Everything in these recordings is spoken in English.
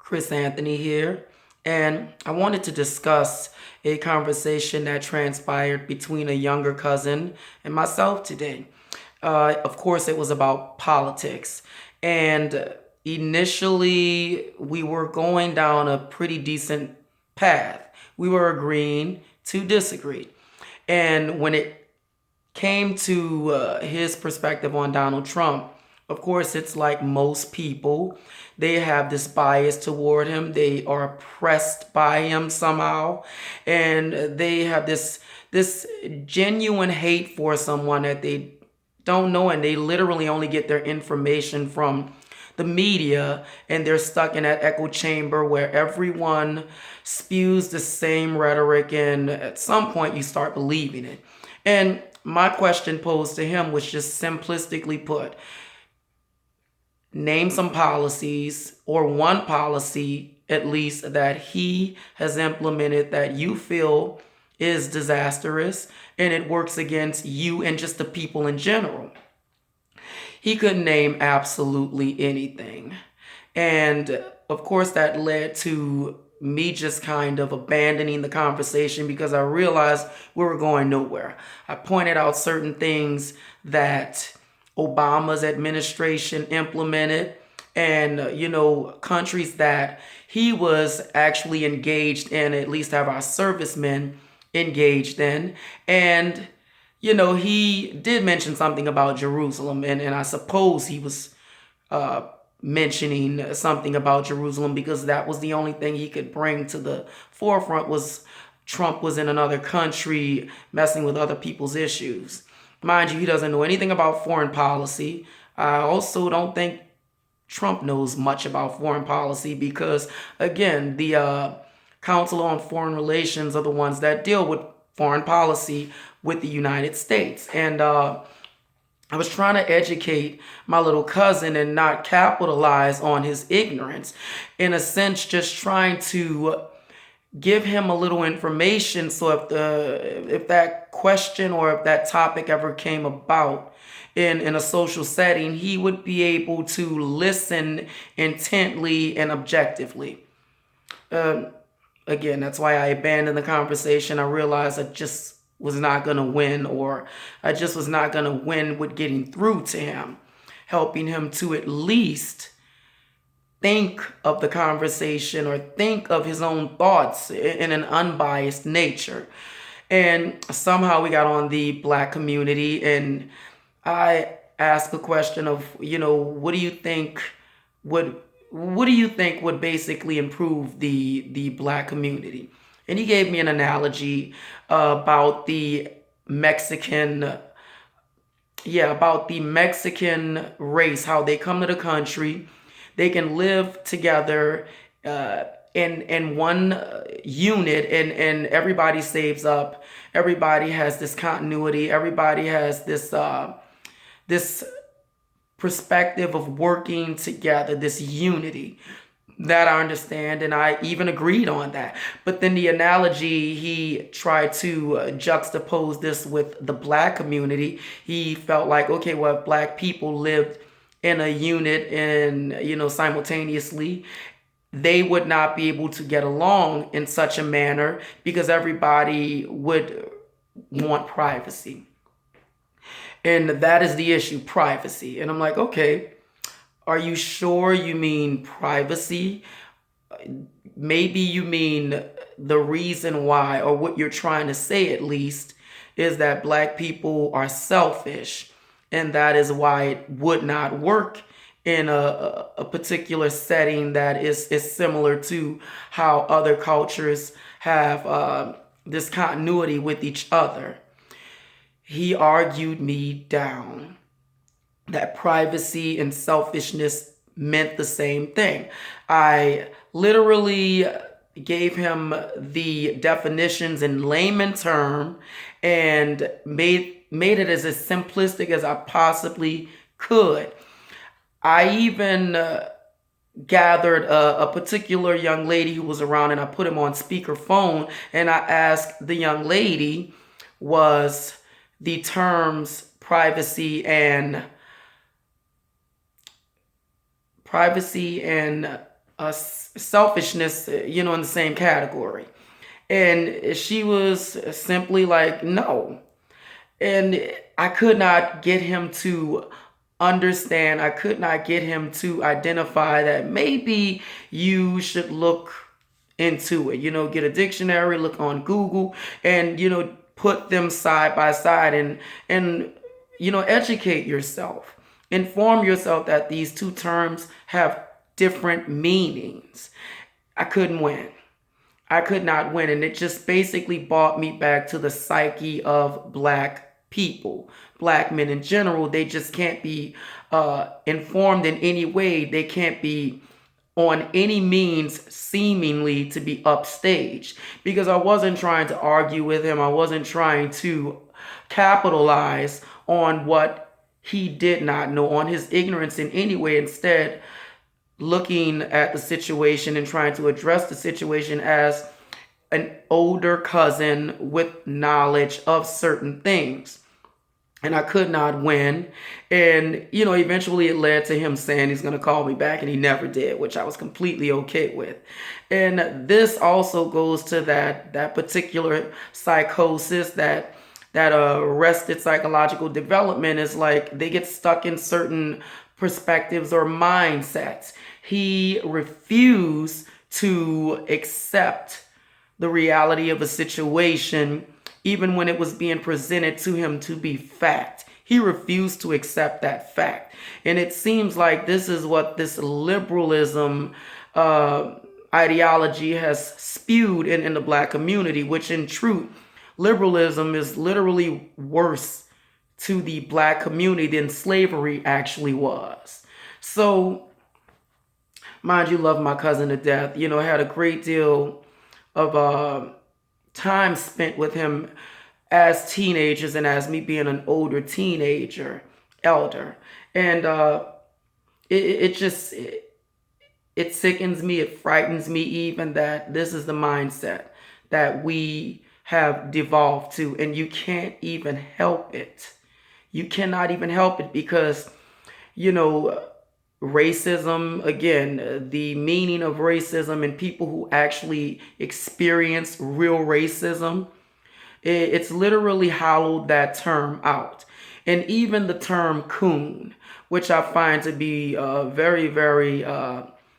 Chris Anthony here, and I wanted to discuss a conversation that transpired between a younger cousin and myself today. Of course, it was about politics, and initially we were going down a pretty decent path. We were agreeing to disagree. And when it came to his perspective on Donald Trump, of course, it's like most people. They have this bias toward him. They are oppressed by him somehow. And they have this genuine hate for someone that they don't know, and they literally only get their information from the media, and they're stuck in that echo chamber where everyone spews the same rhetoric, and at some point you start believing it. And my question posed to him was just simplistically put: name some policies, or one policy at least, that he has implemented that you feel is disastrous and it works against you and just the people in general. He couldn't name absolutely anything. And of course, that led to me just kind of abandoning the conversation because I realized we were going nowhere. I pointed out certain things that Obama's administration implemented, and countries that he was actually engaged in, at least have our servicemen engaged in. And he did mention something about Jerusalem, and I suppose he was mentioning something about Jerusalem because that was the only thing he could bring to the forefront, was Trump was in another country messing with other people's issues. Mind you, he doesn't know anything about foreign policy. I also don't think Trump knows much about foreign policy because, again, the Council on Foreign Relations are the ones that deal with foreign policy with the United States. And I was trying to educate my little cousin and not capitalize on his ignorance. In a sense, just trying to give him a little information, so if that question or if that topic ever came about in a social setting, he would be able to listen intently and objectively. Again, that's why I abandoned the conversation. I realized I just was not going to win, or I just was not going to win with getting through to him, helping him to at least think of the conversation or think of his own thoughts in an unbiased nature. And somehow we got on the black community, and I asked the question of, what do you think would basically improve the black community? And he gave me an analogy about the Mexican race, how they come to the country, they can live together in one unit, and everybody saves up, everybody has this continuity, everybody has this perspective of working together, this unity that I understand, and I even agreed on that. But then the analogy, he tried to juxtapose this with the black community. He felt like, okay, well, if black people lived in a unit and, simultaneously, they would not be able to get along in such a manner because everybody would want privacy. And that is the issue, privacy. And I'm like, okay, are you sure you mean privacy? Maybe you mean the reason why, or what you're trying to say at least, is that black people are selfish, and that is why it would not work in a particular setting that is similar to how other cultures have this continuity with each other. He argued me down that privacy and selfishness meant the same thing. I literally gave him the definitions in layman term and made it as simplistic as I possibly could. I even gathered a particular young lady who was around, and I put him on speakerphone, and I asked the young lady, was the terms privacy and selfishness, in the same category. And she was simply like, no. And I could not get him to understand. I could not get him to identify that maybe you should look into it, get a dictionary, look on Google, and, put them side by side, and, educate yourself. Inform yourself that these two terms have different meanings. I couldn't win. I could not win. And it just basically brought me back to the psyche of black people, black men in general. They just can't be informed in any way. They can't be on any means seemingly to be upstaged, because I wasn't trying to argue with him. I wasn't trying to capitalize on what he did not know, on his ignorance in any way. Instead, looking at the situation and trying to address the situation as an older cousin with knowledge of certain things. And I could not win. And, eventually it led to him saying he's going to call me back, and he never did, which I was completely okay with. And this also goes to that particular psychosis, that arrested psychological development. Is like they get stuck in certain perspectives or mindsets. He refused to accept the reality of a situation, even when it was being presented to him to be fact. He refused to accept that fact. And it seems like this is what this liberalism ideology has spewed in the black community, which in truth, liberalism is literally worse to the black community than slavery actually was. So, mind you, love my cousin to death. I had a great deal of time spent with him as teenagers, and as me being an older teenager, elder. And it sickens me, it frightens me even, that this is the mindset that we have devolved to, and you can't even help it. You cannot even help it, because, racism, again, the meaning of racism, and people who actually experience real racism, it's literally hollowed that term out. And even the term coon, which I find to be very, very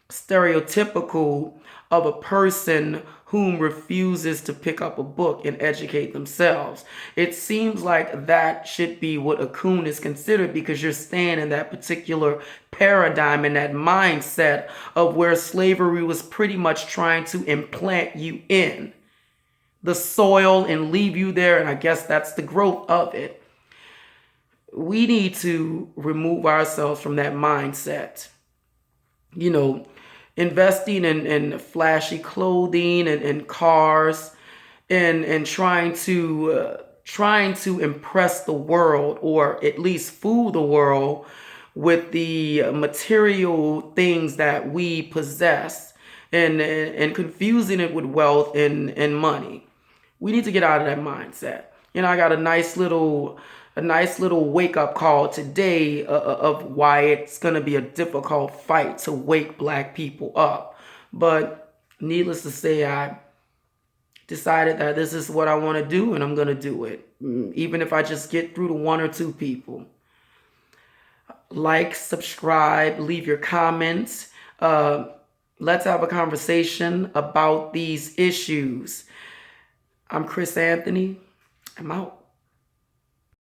stereotypical of a person whom refuses to pick up a book and educate themselves. It seems like that should be what a coon is considered, because you're staying in that particular paradigm and that mindset of where slavery was pretty much trying to implant you in the soil and leave you there. And I guess that's the growth of it. We need to remove ourselves from that mindset. Investing in flashy clothing and cars, and trying to impress the world, or at least fool the world with the material things that we possess, and confusing it with wealth and money. We need to get out of that mindset. I got a nice little wake up call today of why it's going to be a difficult fight to wake black people up. But needless to say, I decided that this is what I want to do, and I'm going to do it. Even if I just get through to one or two people. Like, subscribe, leave your comments. Let's have a conversation about these issues. I'm Chris Anthony. I'm out.